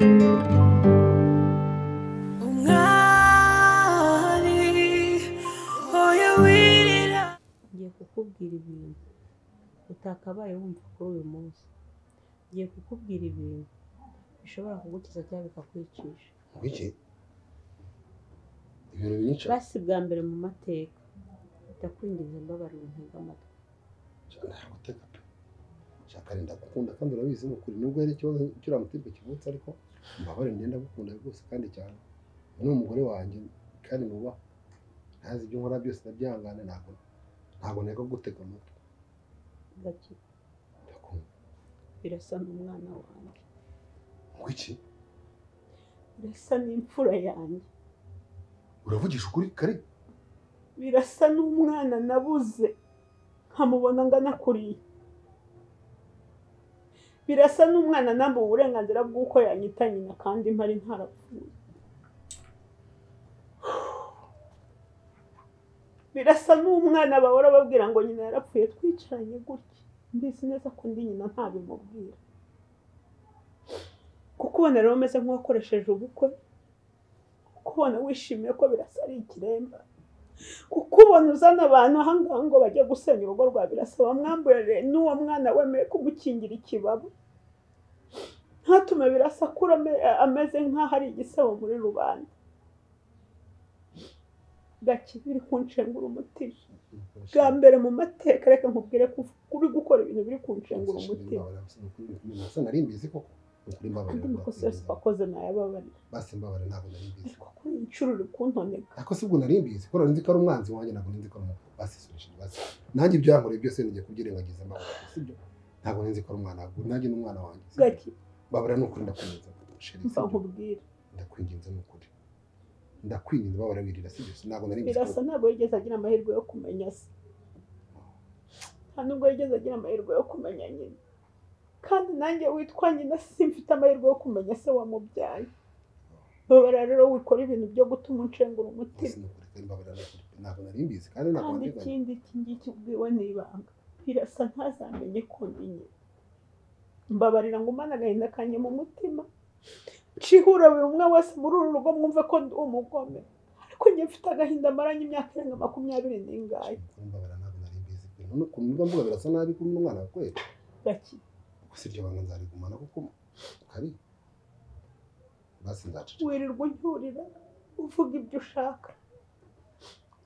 Ngiye kukubwira ibintu utakabaye wumva kuri uyu munsi. Ngiye kukubwira ibintu bishobora kugukiza cyangwa bikakwicisha. Wiki? Ibintu binyica? Basi bwa mbere mu mateka ndakwinginze mbabarira ntega amatwi. Ntabwo uteka pe. Shaka rinda gukunda kandi urabizi n'ukuri nubwo ari ikibazo cy'uramutirwa kivutse ariko mbabarira ngenda gukunda rwose kandi cyane. Ni umugore wanjye kandi nuba ntazi ibyo nkora byose ndabyangana ntabwo nteka guteka amatwi. Gaki. Birasa n'umwana wanjye. Wiki? Birasa n'imfura yanjye. Uravugisha ukuri kari? Birasa n'umwana nabuze nkamubona ngana kuriya. Birasa n'umwana nambuwe uburenganzira bw'uko yanyita nyina kandi mpari ntarapfuye. Birasa n'umwana bahora babwira ngo nyina yarapfuye twicaranye gutya. Mbizi neza ko ndi nyina ntabimubwira. Kukubona rero umeze nk'uwakoresheje ubukwe. Kukubona wishimiye ko birasa ari ikiremba. Kukubona uzana abantu ahangaha ngo bajye gusenya urugo rwa Birasa bamwamburire n'uwo mwana wemeye kumukingira ikibaba. Ntatume Birasa akura ameze nk'aho ari igisebo muri rubanda. Gaki biri kunshengura umutima. Bwa mbere mu mateka reka nkubwire ko uri gukora ibintu biri kunshengura umutima. Nasa nari mbizi koko. Ukuri mbabarira. Andi makosa yose wakoze nayababarira. Basi mbabarira ntabwo nari mbizi. Kuri inshuro uri kuntoneka. Ariko sibwo nari mbizi ko nzi ko ari umwanzi wanjye ntabwo nzi ko ari basi surisha basi. Nanjye ibyankoreye byose ngiye kubyirengagiza mbabarira sibyo. Ntabwo nzi ko ari umwana wanjye. Nanjye n'umwana wanjye. Gaki. Babarira n'ukuri ndakomeza. Sheri. Nkubwira. Ndakwinginze n'ukuri. Ndakwinginze babarira wirira sibyo. Ntabwo nari mbizi. Birasa ntabwo yigeze agira amahirwe yo kumenya se. Nubwo yigeze agira amahirwe yo kumenya nyina. Kandi nanjye witwa nyina simfite amahirwe yo kumenya se wamubyaye. Babarira rero wikora ibintu byo gutuma unshengura umutima. Ntabwo nari mbizi kandi ntabwo ndi ikindi ngiki ubwiwe n'ibanga. Birasa ntazamenye ko ndi nyina. Mbabarira ngo umane agahinda kanjye mu mutima. Nshihura buri umwe wese muri uru rugo mwumve ko ndi umugome. Ariko njye mfite agahinda maranye imyaka irenga 20 n'ingahe. Mbabarira ntabwo nari mbizi. None kumva mvuga birasa nabi kuri umwana wakwera. Gaki. Gusa ibyo banga nzarigumana kuko kari. Basi ndacu. Wirirwa uncyurira uvuga ibyo ushaka.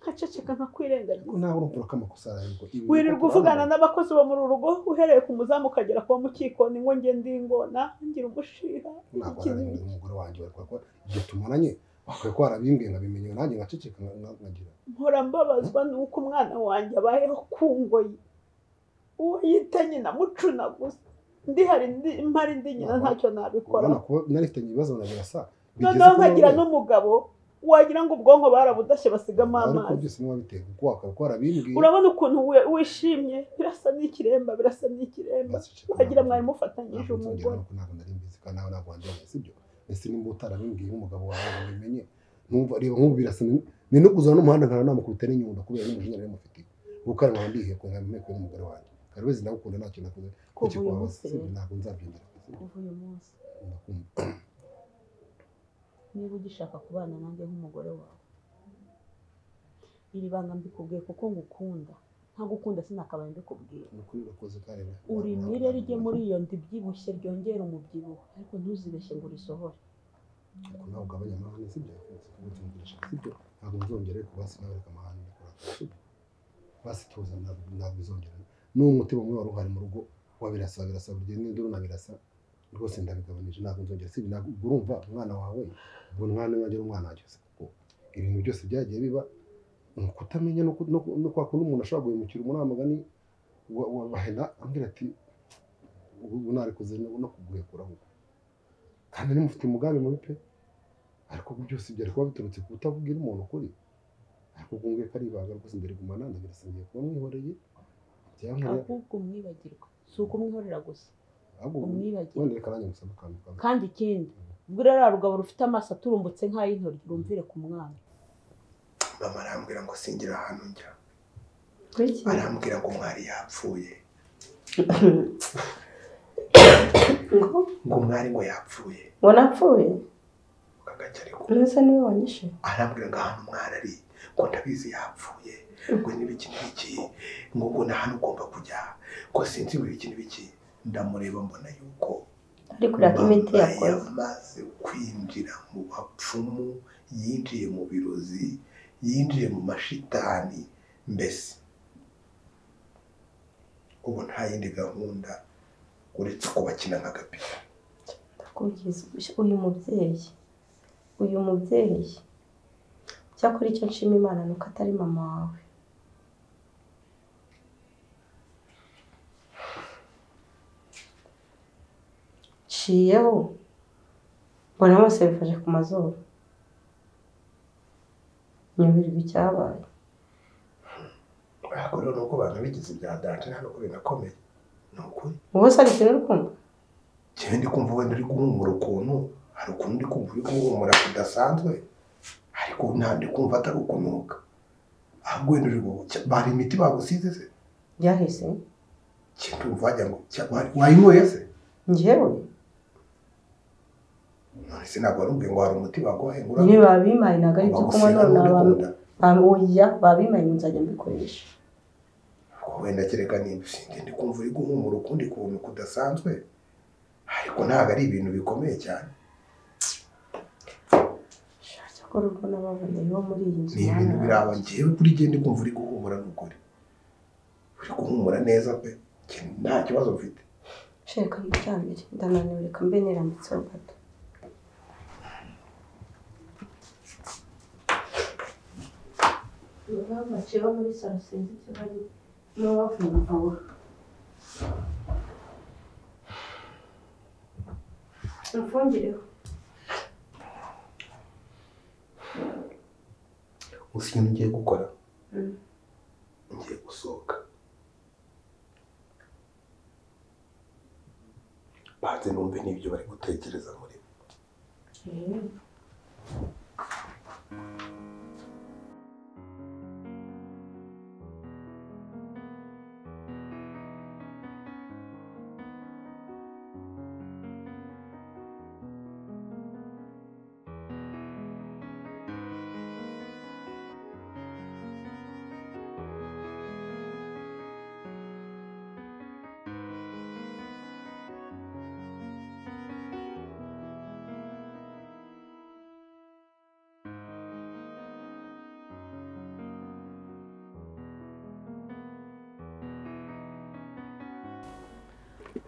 Nkaceceka nkakwirengagiza. Naho urumva ko amakosa ariko wirirwa uvugana n'abakozi bo muri urugo uhereye ku muzamu ukagera kwa mukikoni ngo nge ndingona ngira umushiha. Ntabwo ari umugore wanjye bari kwa ibyo tumaranye bakwiye ko arabimbwiye ngabimenye nanjye ngaceceka nkagira. Mpora mbabazwa nuko umwana wanjye abayeho kungoyi. Uwo yitanye na mucuna gusa. Mpari ndi nyina ntacyo nabikora. Narifitanye ibibazo na Birasa. Noneho nkagira n'umugabo wagira ngo ubwonko barabudashye basigamo amazi. Ariko byose niba biteye kuko wakora bimbwiye. Urabona ukuntu wishimye birasa n'ikiremba wagira mwari mufatanyije umugore. Ntabwo nari mbizi kandi nawe ntabwo wanjye sibyo. Ese nimba utarabimbwiye umugabo wawe ubimenye numva reba nk'ubu Birasa ni no kuzana n'umuhanda nkana namukubita n'inyundo kubera n'umujinya rero mufite. Kuko ari nkandihe ko nkameko n'umugore wanjye. Kari wese ndagukunda ntacyo nakoze. Kuki kwa ntabwo nzabyongera. Kuva uyu munsi. Niba ugishaka kubana nanjye nk'umugore wawe. Iri banga mbikubwiye kuko ngukunda. Ntagukunda sinakabaye mbikubwiye. Nukuri urakoze kareba. Uri mire rye muri iyo ndibyibushye ryongera umubyibuho ariko ntuzibeshye ngo risohore. Kuko nawe ugabanya amahane sibyo yakunze sibyo. Ntabwo nzongera kubasi nawe reka amahane gukora. Basi tuza ntabwo nzongera. N'umutima umwe wari uhari mu rugo wa Birasa buryo n'induru na Birasa rwose ndabigabanije ntabwo nzongera sibyo ntabwo urumva umwana wawe ubwo mwana wanjye umwana wanjye kuko ibintu byose byagiye biba kutamenya no kwakunda umuntu ashobora guhemukira umuramagani wabahena ambwira ati ubu nari kuze no kuguhekura ahubwo kandi nimufite umugambi mubi pe ariko byose byari kuba biturutse ku kutavugira umuntu ukuri ariko kunguye kari ibanga rwose mbere gumana ndabisangiye kuba mwihoreye ahubwo umwibagirwa si uko umwihorera gusa umwibagirwa wenda reka nanjye musaba akantu kandi ikindi ubwo rero rugabo rufite amaso aturumbutse nk'ay'intoryi rumvire ku mwana. Mama arambwira ngo singira ahantu njya arambwira ngo mwari yapfuye ngo mwari ngo yapfuye ngo napfuye kagacya ariko nese niwe wanyishe arambwira ngo ahantu mwari ari ngo ndabizi yapfuye ngo n'ibiki ngo na hano ugomba kujya ngo sinzi ngo ibiki n'ibiki ndamureba mbona yuko ariko uraka imiti yakoze yamaze kwinjira mu bapfumu yinjiye mu birozi yinjiye mu mashitani mbese ubu nta yindi gahunda uretse ko bakina nk'agapira ndakubwiza uyu mubyeyi cyakora icyo nshima Imana nuko atari mama wawe ciyeho mbona bose bifashe ku mazuru nyumirwa icyabaye ariko rero nuko abantu bigize bya danje nta nuko binakomeye ni ukuri wowe se ari ikintu uri kumva njyewe ndi kumva wenda uri guhumura ukuntu hari ukuntu ndi kumva uri guhumura kudasanzwe ariko nta ndi kumva atari ukunuka ahubwo wenda uri bari imiti bagusize se byahise kintu wajya ngo wayinyoye se njyewe none se ntabwo warubwiye ngo hari umuti baguhaye ngo nyine babimaye ntabwo ari ibyo kunywa none oya babimaye nzajya mbikoresha wenda kereka nimba usinde ndi kumva uri guhumura ukundi kuntu kudasanzwe ariko ntabwo ari ibintu bikomeye cyane cyakora urwo nababoneye bo muri iyi nzu ni ibintu biraba njyewe kuri jye ndi kumva uri guhumura n'ukuri uri guhumura neza pe nta kibazo mfite sheka muryamire ndananiwe reka mbe nirambitseho gato baciyeho muri salo sinzi icyo bari n'uwavuga aho mfungireho gusa ikintu ngiye gukora ngiye gusohoka banze numve n'ibyo bari gutekereza muri bo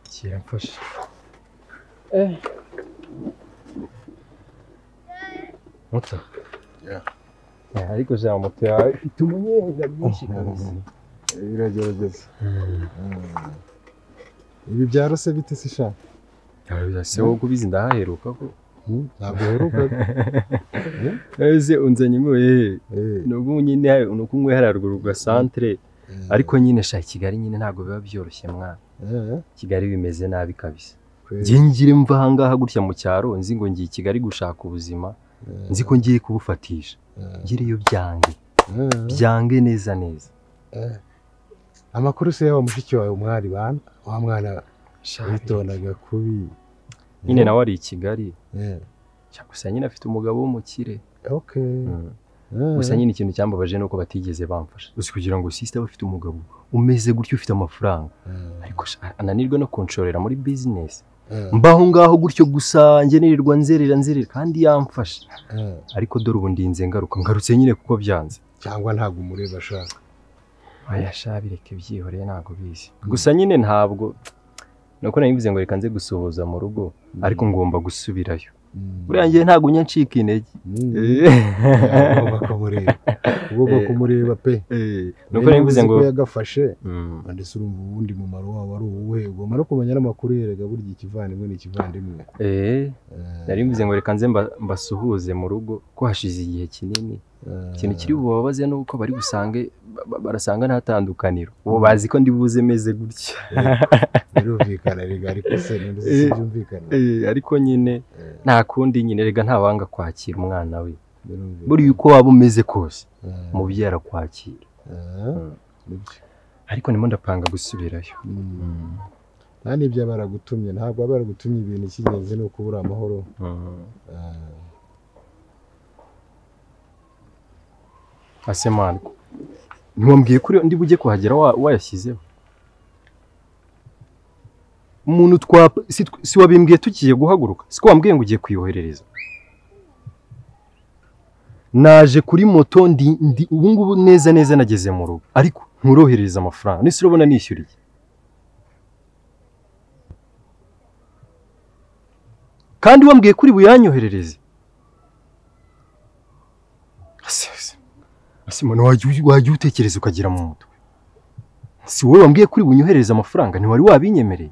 kiramfasha moto ariko za moto yawe ifite umunyenga mwinshi kabisa iragerageza ibi byarose bite se sha se wowe kubizi ndahaheruka ko ntabwo heruka ese unzanye ngoye nubu nyine nuko umwe hararuguru ga centre ariko nyine sha Kigali nyine ntago biba byoroshye mwana Kigali bimeze nabi kabisa ngire mva hangaha gutya mu cyaro nzi ngo ngiye Kigali gushaka ubuzima nzi ko ngiye kubufatisha ngiriyo byange neza neza amakuru se yawa mushiki wawe umwari bana wa mwana witonaga kubi nyine nawe ari i Kigali gusa nyine afite umugabo w'umukire gusa nyine ikintu cyambabaje nuko batigeze bamfasha uzi kugira ngo sister bafite umugabo umeze gutyo ufite amafaranga ariko ananirwa no kunshorera muri business mbaho ngaho gutyo gusa ngenerirwa nzerera kandi yamfasha ariko dore ubu ndinze ngarutse nyine kuko byanze cyangwa ntabwo umureba ashaka aya shabireke byihoreye ntago bizi gusa nyine ntabwo nuko nabivuze ngo reka nze gusohoza mu rugo ariko ngomba gusubirayo buriya ngiye ntabwo nyancika intege ugomba kumureba pe nuko nabivuze ngo yagafashe ndetse urumva ubundi mumaro wawe ari uwuhe ugomba no kumenya n'amakuru yerega burya ikivandimwe n'ikivandimwe nabivuze ngo reka nze mbasuhuze mu rugo ko hashize igihe kinini ikintu kiri bubabaze nuko bari gusange barasanga ntatandukaniro ubu bazi ko ndi buze meze gutya birumvikana rega ariko se byumvikana ariko nyine nta kundi nyine rega ntawanga kwakira umwana we buri uko waba umeze kose umubyeyi arakwakira ariko nimo ndapanga gusubirayo nta n'ibyo baragutumye ntabwo baragutumye ibintu cy'ingenzi ni ukubura amahoro asemana ntiwambwiye kuri ndi bujye kuhagera wayashyizeho umuntu si wabimbwiye tugiye guhaguruka siko wambwiye ngo ugiye kuyoherereza naje kuri moto ndi ubu ngubu neza nageze mu rugo ariko nturohereza amafaranga nise urabona nishyuriye kandi wambwiye kuri buyanyoherereze Simona wajya utekereza ukagira mu mutwe si wowe wambwiye kuri bunyoherereza amafaranga ntiwari wabinyemereye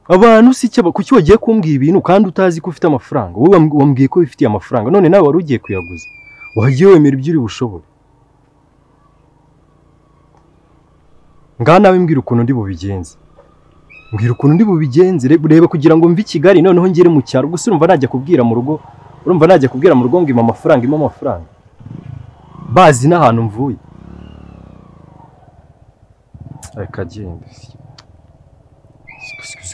abantu si cyo kuki wagiye kumbwira ibintu kandi utazi ko ufite amafaranga wowe wambwiye ko wifitiye amafaranga none nawe wari ugiye kuyaguza wagiye wemera ibyo uri bushobore ngaha nawe mbwira ukuntu ndi bubigenze reba kugira ngo mve i Kigali noneho ngere mu cyaro gusa urumva najya kubwira mu rugo ngo ima amafaranga bazi n'ahantu mvuye reka genda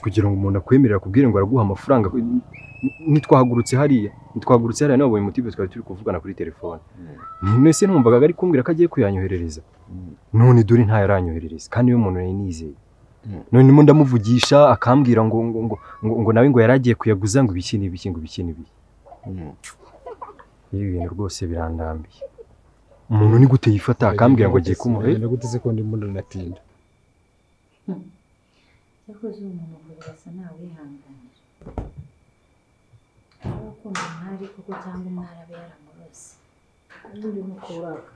kugira ngo umuntu akwemerera kubwira ngo araguha amafaranga nitwahagurutse hariya nabonye motive twari turi kuvugana kuri telefone nese ntumvaga ari kumbwira ko agiye kuyanyoherereza none dore nta yaranyoherereza kandi iyo umuntu nizeye none mo ndamuvugisha akambwira ngo nawe ngo yaragiye kuyaguza ngo ibiki ibi bintu rwose birandambiye umuntu ni gute yifata akambwira ngo agiye kumuhe gute se ko ndi mbona natinda yakoze umuntu birasa nawe yihanganira arakunda ntari kuko cyangwa umwara be yaramurose ubundi nuko uraka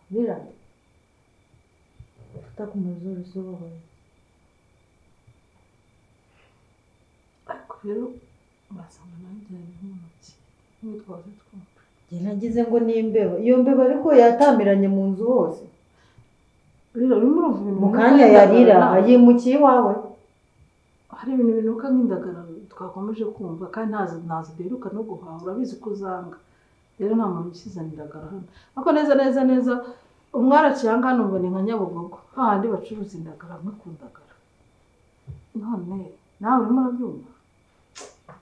Mira, está como el sol solo. Rero basanga nanjye n'umuti n'utwaze twumva njye nagize ngo ni imbeho iyo mbeba ariko yatamiranye mu nzu hose rero urimo uravuga mu kanya yarira ayimukiye iwawe hari ibintu binuka nk'indagara twakomeje kumva kandi ntazi beruka no guhaha urabizi ko uzanga rero nta muntu ukizaniraga hano ariko neza umwara cyangwa hano mbone nka Nyabugogo hahandi bacuruza indagara mwikundagara none nawe urimo urabyumva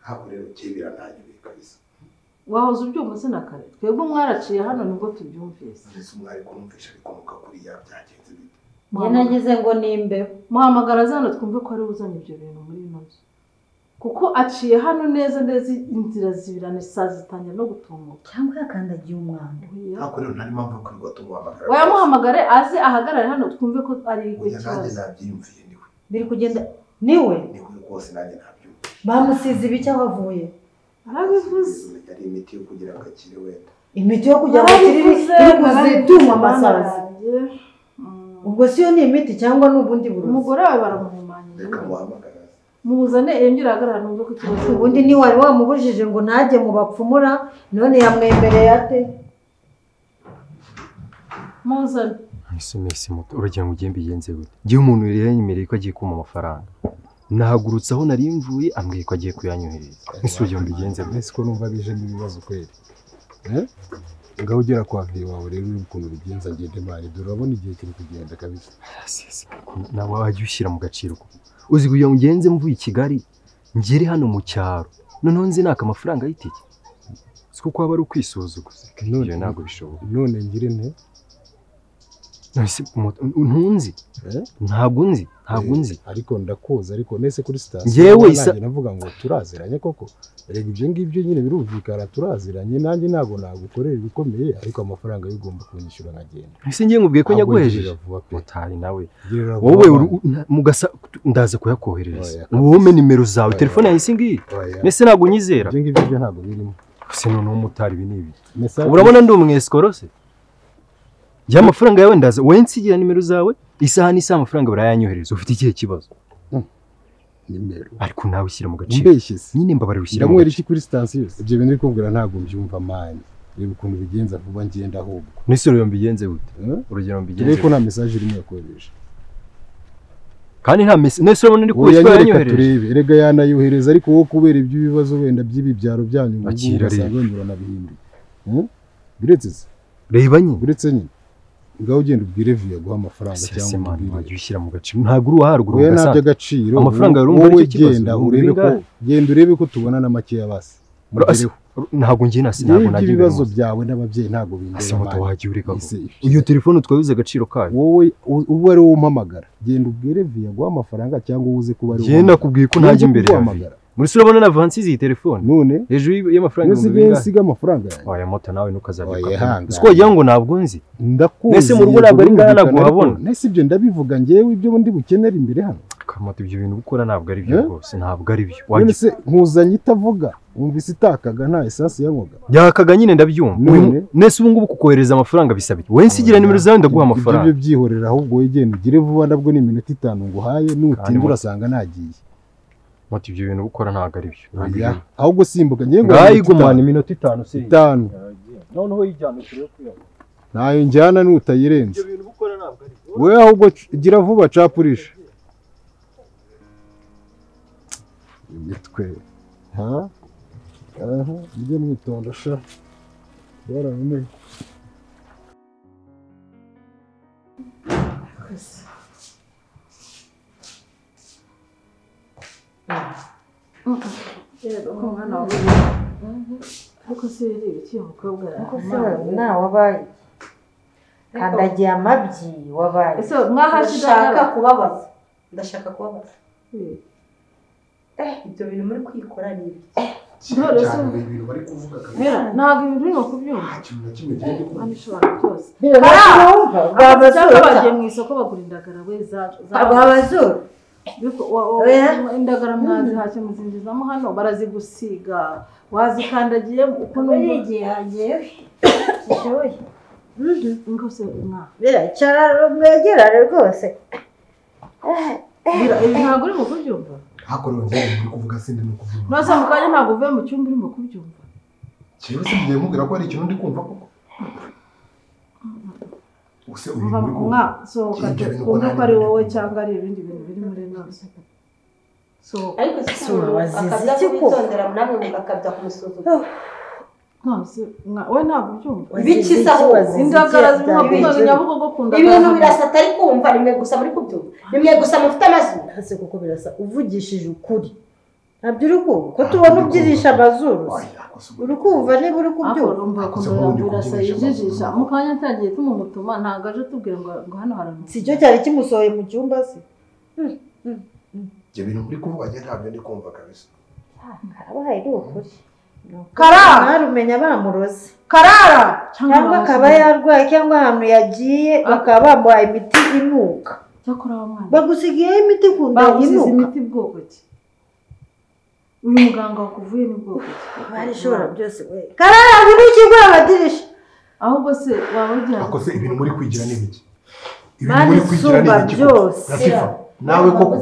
ntabwo rero kibira nanjye kabisa wahoze ubyumva se na kare twebwe umwaraciye hano nibwo tubyumvise ese umwari kumvisha bikomoka kuri ya byagenze bite njye nagize ngo ni imbeho muhamagara zano twumve ko ari uzanye ibyo bintu muri ino nzu kuko aciye hano neza inzira zibirane saa zitangira no gutumuka cyangwa yakandagiye umwana ntabwo rero nta mpamvu yo kwirirwa tumuhamagara wayamuhamagare aze ahagarare hano twumve ko ari ikibazo nanjye nabyiyumviye niwe biri kugenda niwe rwose nanjye nabyumviye bamusize ibiki aho avuye arabivuze yari imiti yo kugira ngo akire wenda imiti yo kugira ngo akire iri kuzituma amasazi ubwo siyo ni imiti cyangwa n'ubundi burozi umugore wawe baramuhumanya reka muhamagara muzane yongera ahagarara numve ko ikibazo ubundi ni wari wamubujije ngo ntajye mu bapfumura none yamwemereye ate muzane Misi muto uragira ngo ugende bigenze gute gihe umuntu rero yanyemereye ko agiye kuma amafaranga nahagurutse aho nari mvuye ambwiye ko agiye kuyanyohereza ese uragira ngo bigenze gute ese ko numva bije n'ibibazo kweri ngaho ugera kwa vie wawe rero ukuntu bigenza ngende mari dore urabona igihe kiri kugenda kabisa nawe wajya ushyira mu gaciro uzi kugira ngo ugenze mvuye i Kigali ngere hano mu cyaro noneho nzi naka amafaranga y'itike siko ko aba ari ukwisuzuguza ibyo ntabwo bishoboka none ngire nte ntunzi ntabwo nzi ariko ndakoza ariko nese kuri station ngewe navuga ngo turaziranye koko rega ibyo ngibyo nyine birumvikana turaziranye nanjye ntabwo nagukorera ibikomeye ariko amafaranga y'ugomba kunyishyura nkagenda ese ngiye nkubwiye ko nyaguhejeje mutari nawe wowe mugasa ndaza kuyakoherereza wowe nimero zawe telefone yawe singiye nese ntabwo nyizera ibyo ngibyo ntabwo birimo se none umutari binibi urabona ndi umweskoro se ya amafaranga yawe ndaza wowe nsigira nimero zawe isaha n'isa amafaranga barayanyohereza ufite ikihe kibazo nimero ariko nawe ushyira mu gaciro nyine mbabarira ushyira mu gaciro kuri station ibyo bintu bikubwira ntabwo mbyumva mani reba ukuntu bigenza vuba ngenda ahubwo n'isoro yo mbigenze gute urugero mbigenze ariko nta message irimo yakoresha kandi nta nese urabona ndi kubeshya yanyohereje turebe erega yanayohereza ariko wowe kubera iby'ibibazo wenda by'ibibyaro byanyu ugasanga wenda nabihinduye biretse reba nyine biretse nyine ngaho ugenda ubwire viya guha amafaranga cyangwa wajya ushyira mu gaciro ntabwo uri uharuguru ugasanga ntabyo agaciro amafaranga yarumva ari cyo kibazo genda urebe ko tubona na makeya basi ntabwo ngiye nasi ntabwo nagiye ibibazo byawe n'ababyeyi ntabwo bindeba moto wagiye ureka iyo telefone twabize agaciro kayo wowe ubu ari wowe umpamagara genda ubwire viya guha amafaranga cyangwa uze kuba ari genda kubwiye ko ntajya imbere muri sura bona na avansi izi telefone none hejuru y'amafaranga y'ibinga amafaranga oya moto nawe ntukazabika siko wagira ngo ntabwo nzi ndakuzi nese mu rugo ntabwo ari ngana naguhabona nese ibyo ndabivuga ngewe ibyo ndi bukenera imbere hano kamoto ibyo bintu gukora ntabwo ari byo rwose ntabwo ari byo nese nkuzanye itavuga wumvise itakaga nta esansi yankoga yakaga nyine ndabyumva nese ubu ngubu kukohereza amafaranga bisabye wowe nsigira nimero zawe ndaguha amafaranga ibyo byihorera ahubwo wegenda ugire vuba nabwo ni iminota 5 nguhaye nutinda urasanga nagiye moto ibyo bintu gukora ntabwo ari byo ahubwo simbuka ngiye ngo ngayigumana iminota 5 se 5 noneho yijyana kure kuyo nayo njyana nutayirenze ibyo bintu gukora ntabwo ari byo we ahubwo gira vuba capurisha imitwe mujye mwitonda sha baramenye ariko se rero iki umukobwa wabaye kandagiye amabyi wabaye ese mwahashaka kubabaza ndashaka kubabaza ibyo bintu muri kwikora ni ibintu bari kuvuga ntabwo ibintu urimo kubyumva ikintu na kimwe gihe abishobora byose bagiye mu isoko bagura indagara we abazuru indagara mwazihashye muzinjizamo hano barazigusiga wazikandagiye uko numva gishoboye rwose biracara mwegerane rwose ibi ntabwo urimo kubyumva hakorewe nzego muri kuvuga sindi no kubyumva nose mu kanya ntabwo uvuye mu cyumba urimo kubyumva cyewe se bigiye mubwira ko hari ikintu ndi kumva koko use uyu muri kumva sohoka kumva ko ari wowe cyangwa ari ibindi bintu biri muri nose ariko akabya kubitondera namwe mugakabya kumusuzuma nose we ntabwo ubyumva bikiza aho indagara zirimo kunoza nyabugogo ku ndagara ibintu birasa atari kumva rimwe gusa muri kubyumva rimwe gusa mufite amazuru hase kuko birasa uvugishije ukuri ntabyo uri kumva ko tubona ubyirisha amazuru uri kumva niba uri kubyumva birasa yijijisha mu kanya atagiye tumumutuma ntabwo aje tubwira ngo hano haranuka si cyo cyari kimusohoye mu cyumba se ibyo bintu muri kuvuga njye ntabyo ndi kumva kabisa karabaye ni ukuri karara narumenya bamuroze karara cyangwa akaba yarwaye cyangwa ahantu yagiye bakaba bamuhaye imiti inuka cyakora wa mwana bagusigiyeho imiti kunda inuka imiti bwoko ki uyu muganga wakuvuye ni bwoko ki barishobora byose we karara buri kigo abadirisha ahubwo se waba ugira ako se ibintu muri kwigira ni biki ibintu muri kwigira ni biki byose nawe koko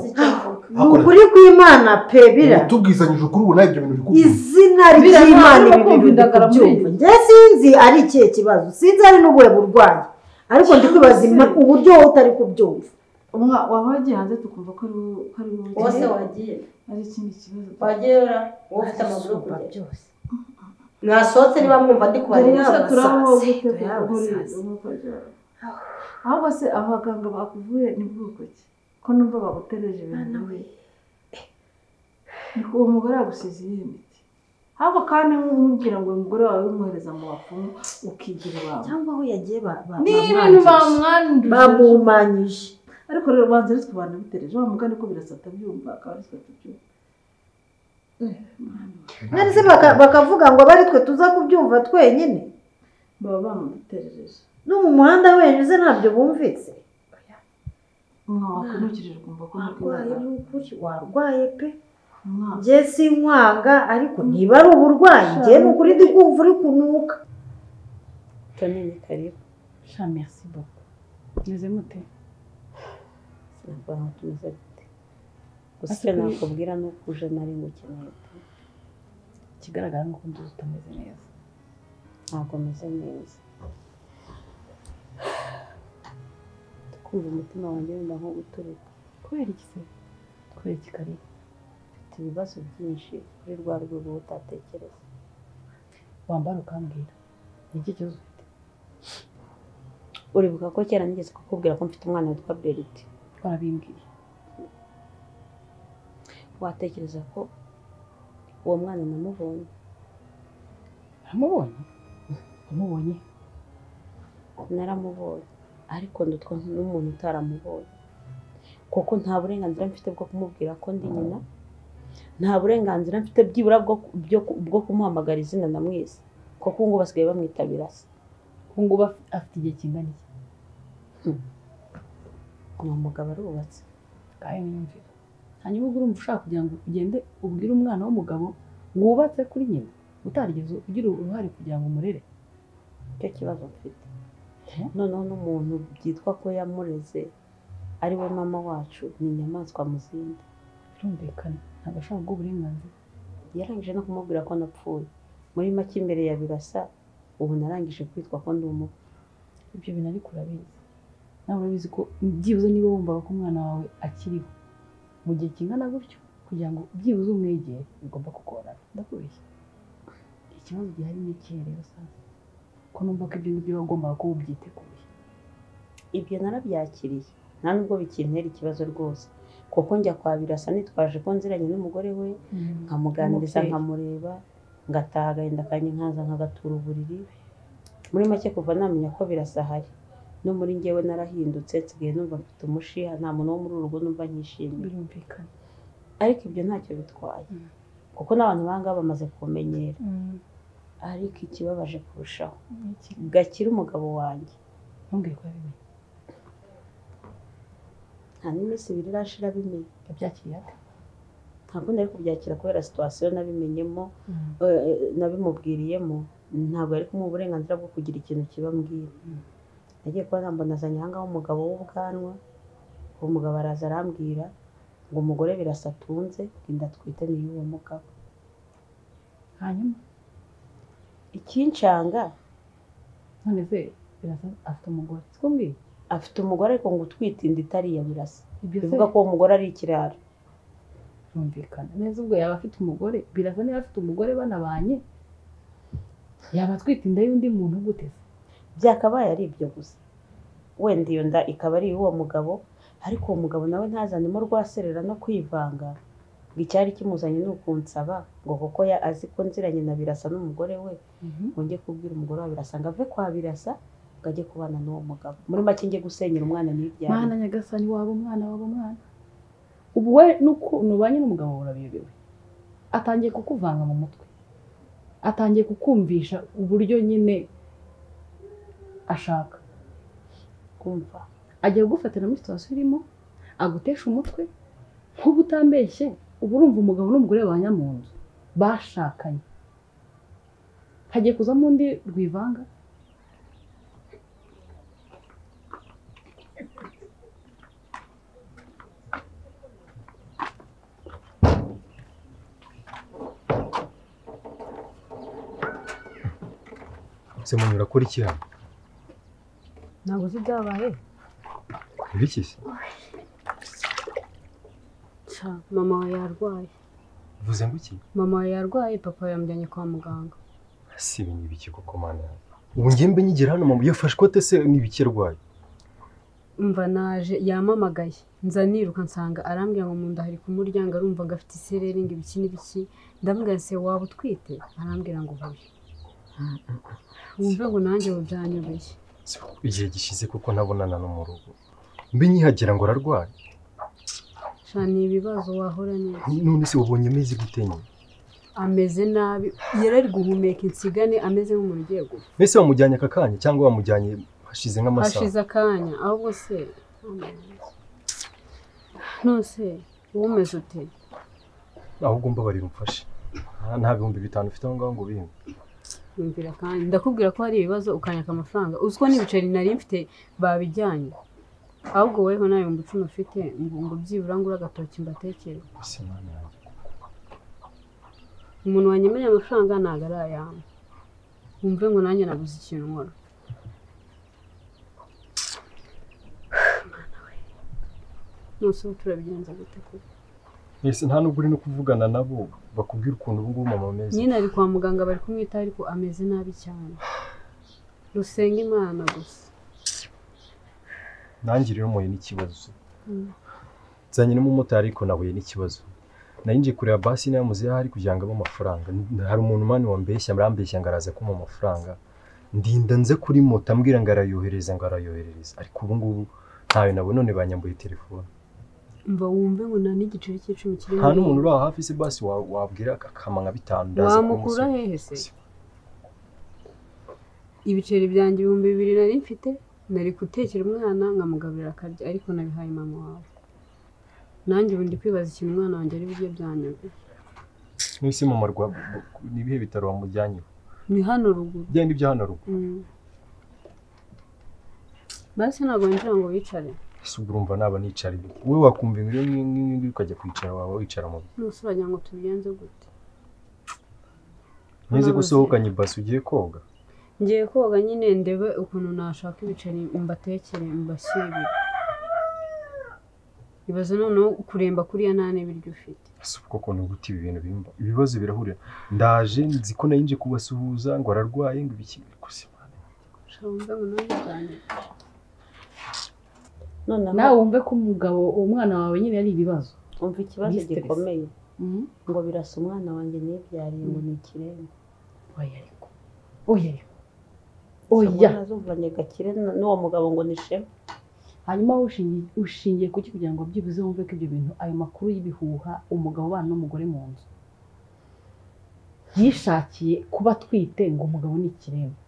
ukuri kw'Imana pe bira tubwizanyije ukuri ubu nayo ibyo bintu bikubwira izina ry'Imana ibintu ndakubyumva njye sinzi ari ikihe kibazo sinzi ari n'ubuhe burwayi ariko ndi kwibaza uburyo wowe utari kubyumva waba wagiye hanze tukumva ko ari wowe wose wagiye ari ikindi kibazo wagera wowe ufite amaguru kujya byose mwasohotse niba mwumva ndi kubarira turaho gute ahubwo se abaganga bakuvuye ni bwoko ki ko numva bagutereje ibintu uwo mugore yagusize iyi miti ahubwo kandi nkubwira ngo umugore wawe umwohereza mu bapfumu ukigira iwawe cyangwa aho yagiye ni ibintu bamwanduje bamumanyije ariko rero ubanza ari twe abantu bitereje wa mugani ko birasa atabyumva akaba ari twe tubyumva nari se bakavuga ngo bari twe tuza kubyumva twenyine baba bamuterereje no mu muhanda wenyuze ntabyo bumvise wakunukirije ukumva ko warwaye pe njye sinkwanga ariko niba ari uburwayi njye ni ukuri ndi kumva uri kunuka Tonini karibu. sha merci beaucoup meze mute Sinabona tumeze gute gusa nakubwira no kuje nari ngukeneye kigaragara nk'uko nduzi utameze neza ntabwo meze neza kumva umutima wanjye wenda nko guturika kubera iki se kubera iki kare mfite ibibazo byinshi kuri rwa rwego utatekereza wambara ukambwira ni iki kibazo ufite uribuka ko kera nigeze kukubwira ko mfite umwana witwa Berite warabimbwiye watekereza ko uwo mwana namubonye umubonye naramubonye ariko ndutwa n'umuntu utaramubonye kuko nta burenganzira mfite bwo kumubwira ko ndi nyina nta burenganzira mfite byibura bwo kumuhamagara izina na mwese kuko ngo basigaye bamwita Birasa ngo afite igihe kingana iki umugabo arubatse kaye nyumvira hanyuma ubwo urumva ushaka kugira ngo ugende ubwire umwana w'umugabo wubatse kuri nyina utarigeze ugira uruhare kugira ngo umurere icyo kibazo mfite noneho n'umuntu byitwa ko yamureze ari we mama wacu ni inyamaswa mu zindi birumvikana ntabwo ashaka ubwo uburenganzira yarangije no kumubwira ko napfuye muri make imbere ya Birasa ubu narangije kwitwa ko ndi umubi ibyo bintu ariko urabizi nawe urabizi ko byibuze niba wumvaga ko umwana wawe akiriho mu gihe kingana gutyo kugira ngo byibuze umwegere bigomba kugorana ndakubeshya ikibazo gihari ni ikihe rero sasa ko numva ko ibyo ngibyo wagombaga kuba ubyiteguye ibyo narabyakiriye nta nubwo bikintera ikibazo rwose kuko njya kwa Birasa nitwaje ko nziranye n'umugore we nkamuganiriza nkamureba ngataha agahinda kanye nkaza nkagatura uburiri muri make kuva namenya ko Birasa ahari no muri njyewe narahindutse nsigaye numva mfite umushiha nta muntu wo muri uru rugo numva nkishimiye birumvikana ariko ibyo ntacyo bitwaye kuko n'abantu banga bamaze kumenyera ariko ikibabaje kurushaho Gakire umugabo wanjye ntumbwiye ko yabimenye nta n'iminsi ibiri irashira abimenye yabyakiriye ate ntabwo nari kubyakira kubera situwasiyo nabimenyemo nabimubwiriyemo ntabwo yari kumuha uburenganzira bwo kugira ikintu kibambwira nagiye kuba nambona azanye ahangaha umugabo w'ubwanwa uwo mugabo araza arambwira ngo umugore Birasa atunze inda atwite ni y'uwo mugabo hanyuma ikincanga none se Birasa afite umugore siko mbwiye afite umugore ariko ngo utwite inda itari iya Birasa Ibyo se- bivuga ko uwo mugore ari ikirara birumvikana neza ubwo yaba afite umugore Birasa niba afite umugore banabanye yaba atwite inda y'undi muntu gute se byakabaye ari ibyo gusa wenda iyo nda ikaba ari iy'uwo mugabo ariko uwo mugabo nawe ntazanemo rwaserera no kwivanga ngo icyari kimuzanye ni ukunsaba ngo kuko azi ko nziranye na Birasa n'umugore we ngo njye kubwira umugore wa Birasa ngo ave kwa Birasa ngo ajye kubana n'uwo mugabo muri make njye gusenyera umwana n'ibyari Mana nyagasani waba umwana ubu we n'ukuntu ubanye n'umugabo urabiyobewe atangiye kukuvanga mu mutwe atangiye kukumvisha uburyo nyine ashaka kumva agiye kugufatira muri situwasiyo urimo agutesha umutwe nk'ubu utambeshye ubu urumva umugabo n'umugore babanye mu nzu bashakanye hagiye kuzamo undi rwivanga se muntu urakora iki hano ntabwo uzi ibyabaye ibiki se mama we yarwaye uvuze ngo iki mama we yarwaye papa yamujyanye kwa muganga si ibintu ibiki koko mana ubu ngiye mbe nyigira hano mama yafashe ikote se n'ibiki arwaye umva naje yamamagaye nza niruka nsanga arambwira ngo mu nda hari kumuryango arumva ngo afite isereri ngo ibiki n'ibiki ndamubwira se waba utwite arambwira ngo hoya wumve ngo nanjye ubu byanyobeye igihe gishize kuko ntabonana no mu rugo mbe nyihagera ngo ararwaye ni ibibazo wahora neza none se ubonye ameze gute nyine ameze nabi yari ari guhumeka insigane ameze nk'umuntu ugiye gupfa mbese wamujyanye aka kanya cyangwa wamujyanye hashize nk'amasaha hashize akanya ahubwo se nose wowe umeze ute ahubwo mbabarira umfashe nta bihumbi 5 ufite aho ngaho ngo bimpe yumvira kandi ndakubwira ko hari ibibazo ukanyaka amafaranga uzi ko n'ibiceri nari mfite babijyanye ahubwo weho nta 10 ufite ngo byibura ngura agatoki mbatekere umuntu wanyemereye amafaranga ntabwo ari ayama wumve ngo nanjye nabuze ikintu nkora nose turabigenza gute koko ese nta nubwo uri no kuvugana nabo bakubwira ukuntu ubu ngubu mama ameze nyine ari kwa muganga bari kumwitaho ariko ameze nabi cyane rusenga Imana gusa nanjye rero muye n'ikibazo nzanye n'umumotari ariko nahuye n'ikibazo nayinje kureba basi namuze hari kugira ngo abe amafaranga hari umuntu mani wambeshya murambeshya ngo araza kuma amafaranga ndinda nze kuri moto ambwira ngo arayohereza ariko ubu ngubu ntawe nabo none banyambuye telefone mva wumve ngo nta n'igiceri cy'icumi kiri nta n'umuntu uri aho hafi se basi wabwira akama nka 5 ndaza wamukura hehe se ibiceri byanjye 2000 nari mfite nari gutekera umwana nkamugaburira akarya ariko nabihaye mama wawe nanjye ubundi kwibaza ikintu umwana wanjye ari buryo byanyaga n'isi mama rwa nibihe bitaro wamujyanye ni hano ruguru byandi bya hano ruguru basi ntabwo ngira ngo wicare urumva naba nicare wowe wakumva inkuru nk'ingi ukajya kwicara wawe wicara mu nusuragira ngo tubigenze gute neze gusohokanye basi ugiye koga ngiye koga nyine ndebe ukuntu nashaka ibiceri mbatekere mbashyire ibaze noneho kuremba kuriya nta n'ibiryo ufite ubwo kuntu guti ibintu bimba ibibazo birahurira ndaje nzi ko nayinje kubasuhuza ngo ararwaye ngo ibikiri kusimana shombe ngo none cyane nawe wumve ko umugabo umwana wawe nyine ari ibibazo umva ikibazo gikomeye ngo birasa umwana wanjye nibyariye ngo ni ikiremba oya nazumvanye gakire n'uwo mugabo ngo ni shema hanyuma ushingiye kuki kugira ngo byibuze wumve ko ibyo bintu ayo makuru y'ibihuha umugabo ubana n'umugore mu nzu yishakiye kuba atwite ngo umugabo ni ikiremba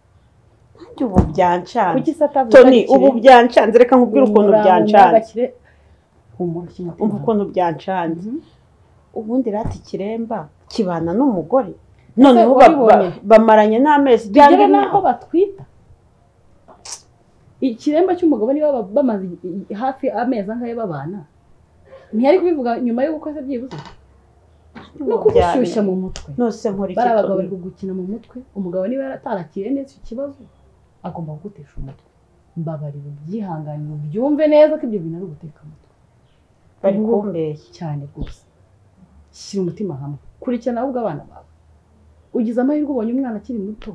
ubu byancanze Tony ubu byancanze reka nkubwire ukuntu byancanze umva ukuntu byancanze ubundi rati ikiremba kibana n'umugore noneho bamaranye n'amezi byangire naho batwita ikiremba cy'umugabo niba bamaze hafi amezi angahe babana ntiyari kubivuga nyuma y'uko se byibuze no kubishyushya mu mutwe nose nkora iki barabagabo bari kugukina mu mutwe umugabo niba yaratarakiye neza ikibazo agomba kugutesha umutwe mbabarira ubyihanganira ubyumve neza ko ibyo bintu ari uguteka umutwe bari kumbeshya cyane rwose shyira umutima hamwe kurikirana ahubwo abana bawe ugize amahirwe ubonye umwana akiri muto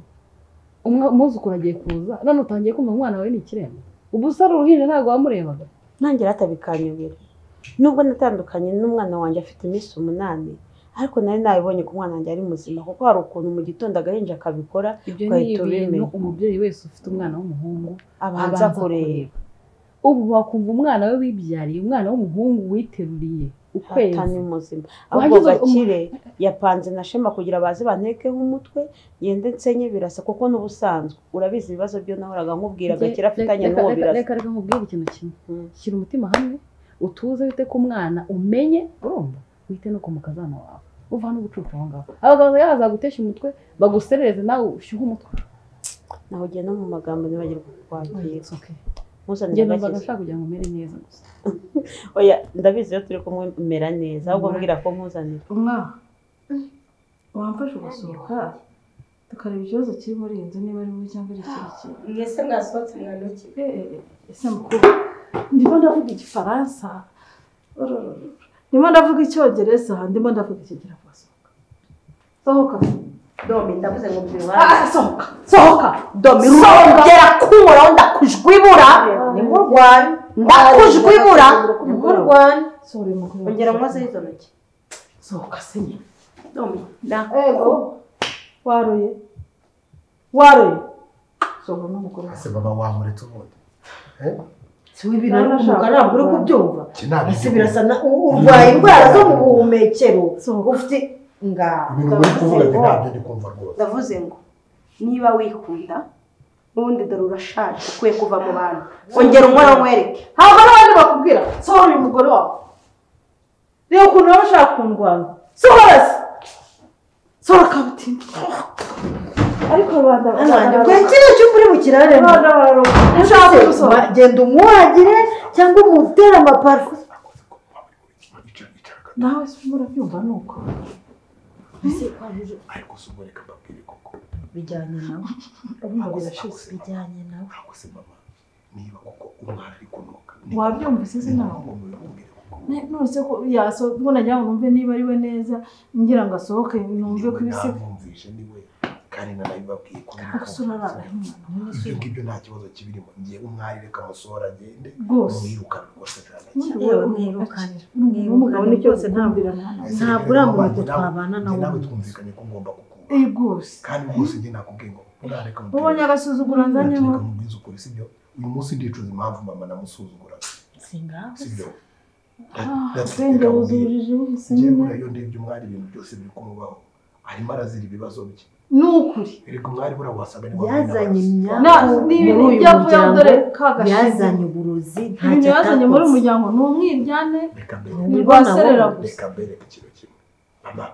umwuzukuru agiye kuza none utangiye kumva umwana wawe ni ikiremba ubu usara uruhinja ntabwo wamurebaga nanjye ratabikanyubira nubwo natandukanye n'umwana wanjye afite iminsi 8 ariko nari nabibonye ko umwana wanjye ari muzima kuko hari ukuntu mu gitondo agahinja akabikora ugahita ubimenya umubyeyi wese ufite umwana w'umuhungu abanza kureba ubu wakumva umwana we wibyariye umwana w'umuhungu witeruriye ukwezi atani muzima ahubwo gakire yapanze na shema kugira baze bantekeho umutwe yende nsenye birasa kuko n'ubusanzwe urabizi ibibazo byo nahoraga nkubwira gakire afitanye n'uwo birasa reka nkubwire ikintu kimwe shyira umutima hamwe utuze wite ku mwana umenye urumva wite no ku mukazana wawe uva n'ubucucu aho ngaho abagabo yazagutesha umutwe baguserereze nawe ushyuhe umutwe naho ugiye no mu magambo nibagirwa kwakira njye numvaga nshaka kugira ngo umere neza gusa oya ndabizi iyo turi kumwe mera neza ahubwo mbwira ko nkuzanira wamfashe ugasohoka tukareba ikibazo kiri muri iyi nzu niba ari wowe cyangwa ari ikindi kintu mwese mwasohotse mwanuki ese mukuru ndimo ndavuga igifaransa ndimo ndavuga icyongereza ndimo ndavuga ikinyarwanda sohoka Domi ndavuze ngo biwa sohoka Domi rongera kumuraho ndakujwibura ni mu Rwanda ndakujwibura ni mu Rwanda sorry mukuru ongera mwaze izo ntoki sohoka senye Domi ego waroye sohoka n'umukuru ase baba wamuretse ubundi siwe ibintu ari kumuka ntabwo uri kubyumva ese birasa urwaye indwara zo mu buhumekero ufite ibintu uri kuvuga ntabyo ndi kumva rwose ndavuze ngo niba wikunda n'ubundi dore urashaje ukwiye kuva mu bantu ongera umwana nkwereke ntabwo n'abandi bakubwira sohora uyu mugore wawe reba ukuntu baba bashaka kundwanya sohora kabutindi ariko rubanda nanjye ubwo kiriya cyumba uri mu kirare genda umwuhagire cyangwa umutere amaparufe nawe se murabyumva ni uko ariko se umureka mbabwire koko bijyanye nawe urumva birashize bijyanye nawe ariko se mama niba koko umwana ari kunuka wabyumvise se nawe nose ko yasohoka ngo najya numve niba ari we neza ngira ngo asohoke numve ko ibisi namwumvishe niwe kandi nanabibabwiye ko ibyo ngibyo nta kibazo kibirimo ngiye umwari reka amusohora agende mwirukane rwose mwirukane umugabo ni cyose ntabwo uramuntu twabana nawe twumvikanye ko ngomba kukumva rwose kandi rwose njye nakubwiye ngo urareka ubonye agasuzuguro nzanyemo mubwiza ukuri sibyo uyu munsi ndicuza impamvu mama namusuzugura sibyo twenge wuzurije njyewe iyo ndebye umwari ibintu byose biri kumubaho arimo arazira ibibazo bye nukuri erega umwari buriya wasaga yazanye imyaka n'ibintu byavuye dore kagashize yazanye uburozi ibintu yazanye muri umuryango ni umwiryane reka mbere ikintu kimwe mama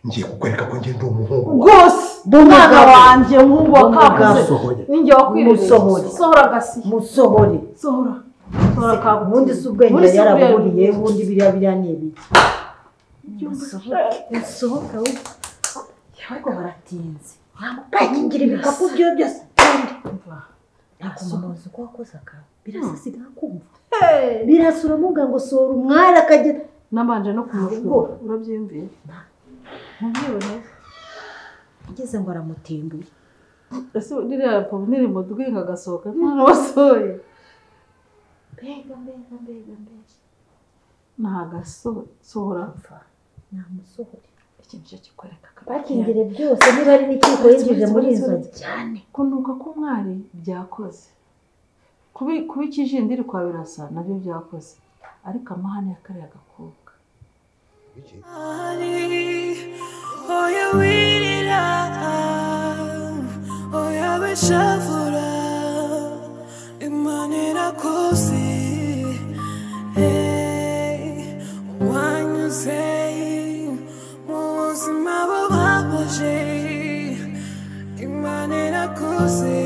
ngiye kukwereka ko njye ndi umuhungu rwose umwana wanjye nk'ubu wakabuze ninjye wakwiriye sohora agasi musohore sohora ubundi si ubwenge yaraburiye ubundi biriya ni ibiki musohoka ariko baratinze bakingira ibikapu byo byose ntabwo muzi uko wakoze akazi birasasiga kumva birasura muga ngo sohora umwari akagera nabanje no kumushura urabyiyumviye ntibibone ageze ngo aramutimbuye ese ririya papa nirimo dwinga agasohoka nta wasohoye mbega ntagasohora namusohore ikintu cyo kikwereka bakingire byose niba ari n'ikiko yinjije muri izo cyane kunuka k'umwari byakoze kuba ikijindiri kwa birasa nabyo byakoze ariko amahane ya kariya gakobwa oya wirira oya beshavura Imana irakoze wanyuze mu buzima bubabaje Imana irakoze